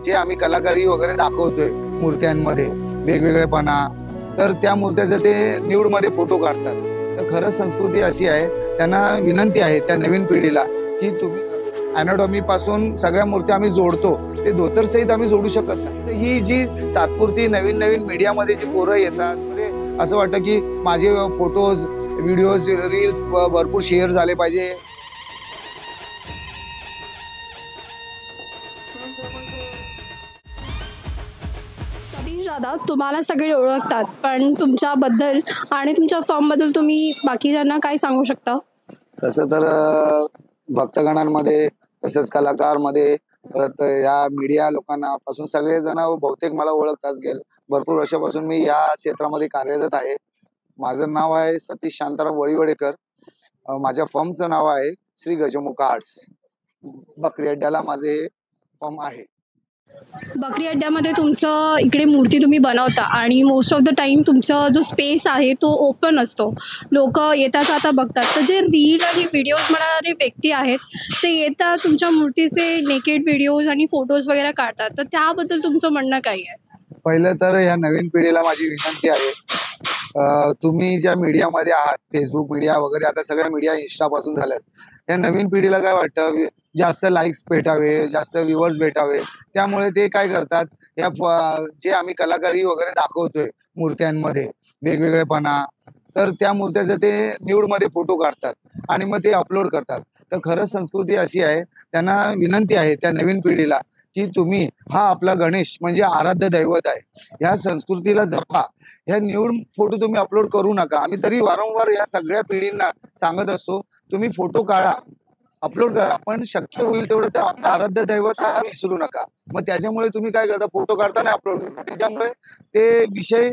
जे आम्ही कलाकारी वगैरे दाखवतोय मूर्त्यांमध्ये वेगवेगळेपणा, तर त्या मूर्त्याचे ते न्यूड मध्ये फोटो काढतात. तर खरंच संस्कृती अशी आहे, त्यांना विनंती आहे त्या नवीन पिढीला की तुम्ही अॅनाटॉमी पासून सगळ्या मूर्त्या आम्ही जोडतो, ते धोतर सहित आम्ही जोडू शकत नाही. तर ही जी तात्पुरती नवीन नवीन मीडियामध्ये जी पोरं येतात, म्हणजे असं वाटतं की माझे फोटोज, व्हिडिओज, रील्स भरपूर शेअर झाले पाहिजे. सतीश दादा, तुम्हाला सगळे ओळखतात, पण तुमच्याबद्दल आणि तुमच्या फॉर्मबद्दल तुम्ही बाकीच्यांना काय सांगू शकता? तसं तर भक्तगणांमध्ये तसेच कलाकारमध्ये परत या मीडिया लोकांना पासून सगळेजण बहुतेक मला ओळखताच. गेले भरपूर वर्षापासून मी या क्षेत्रामध्ये कार्यरत आहे. माझं नाव आहे सतीश शांताराम वळीवडेकर. माझ्या फर्मचं नाव आहे श्री गजमुख आर्ट्स. बकरी अड्ड्याला माझे फर्म आहे. बकरी अड्ड्यामध्ये तुमचं इकडे मूर्ती तुम्ही बनवता आणि मोस्ट ऑफ द टाइम तुमचा जो स्पेस आहे तो ओपन असतो. लोक येता जाता बघतात. तर जे रील आणि व्हिडिओज बनवणारे व्यक्ती आहेत, ते येतात तुमच्या मूर्तीचे नेकेड व्हिडिओज आणि फोटोज वगैरे काढतात. तर त्याबद्दल तुमचं म्हणणं काय आहे? पहिलं तर या नवीन पिढीला माझी विनंती आहे, तुम्ही ज्या मीडियामध्ये आहात, फेसबुक मीडिया वगैरे, आता सगळ्या मीडिया इंस्टा पासून झाल्यात. या नवीन पिढीला काय वाटतं, जास्त लाईक्स भेटावे, जास्त व्ह्यूअर्स भेटावे, त्यामुळे ते काय करतात, या जे आम्ही कलाकारी वगैरे दाखवतोय मूर्त्यांमध्ये वेगवेगळेपणा, तर त्या मूर्त्याचे ते न्यूड मध्ये फोटो काढतात आणि मग ते अपलोड करतात. तर खरंच संस्कृती अशी आहे, त्यांना विनंती आहे त्या नवीन पिढीला की तुम्ही हा आपला गणेश म्हणजे आराध्य दैवत आहे, ह्या संस्कृतीला जपा. ह्या न्यूड फोटो तुम्ही अपलोड करू नका. आम्ही तरी वारंवार या सगळ्या पिढींना सांगत असतो, तुम्ही फोटो काढा, अपलोड करा, पण शक्य होईल तेवढं त्या आराध्य दैवत हा विसरू नका. मग त्याच्यामुळे तुम्ही काय करता, फोटो काढताना अपलोड करता, त्याच्यामुळे ते विषय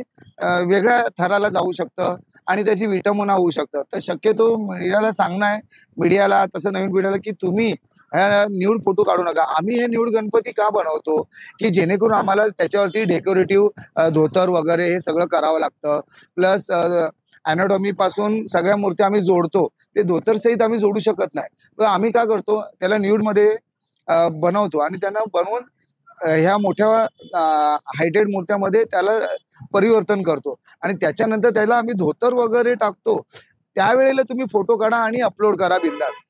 वेगळ्या थराला जाऊ शकतं आणि त्याची विटंबना होऊ शकतं. तर शक्यतो मीडियाला सांगणं आहे, मीडियाला तसं नवीन पिढीला, की तुम्ही न्यूड फोटो काढू नका. आम्ही हे न्यूड गणपती का बनवतो, की जेणेकरून आम्हाला त्याच्यावरती डेकोरेटिव्ह धोतर वगैरे हे सगळं करावं लागतं. प्लस अॅनाटॉमी पासून सगळ्या मूर्त्या आम्ही जोडतो, ते धोतर सहित आम्ही जोडू शकत नाही. तर आम्ही काय करतो, त्याला न्यूड मध्ये बनवतो आणि त्यांना बनवून ह्या मोठ्या हायटेड मूर्त्यामध्ये त्याला परिवर्तन करतो आणि त्याच्यानंतर त्याला आम्ही धोतर वगैरे टाकतो. त्यावेळेला तुम्ही फोटो काढा आणि अपलोड करा बिंदास.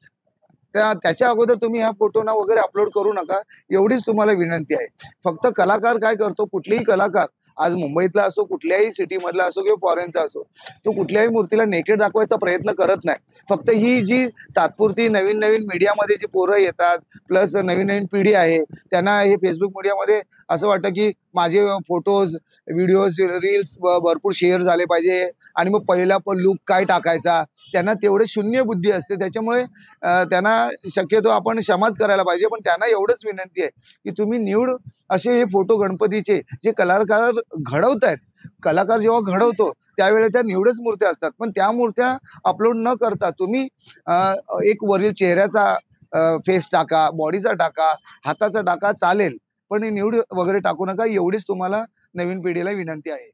त्याच्या अगोदर तुम्ही ह्या फोटोना वगैरे अपलोड करू नका, एवढीच तुम्हाला विनंती आहे. फक्त कलाकार काय करतो, कुठलीही कलाकार आज मुंबईतला असो, कुठल्याही सिटी मधला असो किंवा फॉरेनचा असो, तो कुठल्याही मूर्तीला नेकेड दाखवायचा प्रयत्न करत नाही. फक्त ही जी तात्पुरती नवीन नवीन मीडियामध्ये जी पोरं येतात, प्लस नवीन नवीन पिढी आहे, त्यांना हे फेसबुक मीडियामध्ये असं वाटतं की माझे फोटोज, व्हिडिओज, रील्स भरपूर शेअर झाले पाहिजे आणि मग पहिला लुक काय टाकायचा, त्यांना तेवढे शून्य बुद्धी असते. त्याच्यामुळे त्यांना शक्यतो आपण क्षमाच करायला पाहिजे. पण त्यांना एवढंच विनंती आहे की तुम्ही न्यूड असे हे फोटो गणपतीचे जे कलाकार घडवतायत, कलाकार जेव्हा घडवतो त्यावेळेला त्या न्यूडच मूर्त्या असतात, पण त्या मूर्त्या अपलोड न करता तुम्ही एक वरील चेहऱ्याचा फेस टाका, बॉडीचा टाका, हाताचा टाका, चालेल, पण न्यूड वगैरे टाकू नका. एवढीच तुम्हाला नवीन पिढीला विनंती आहे.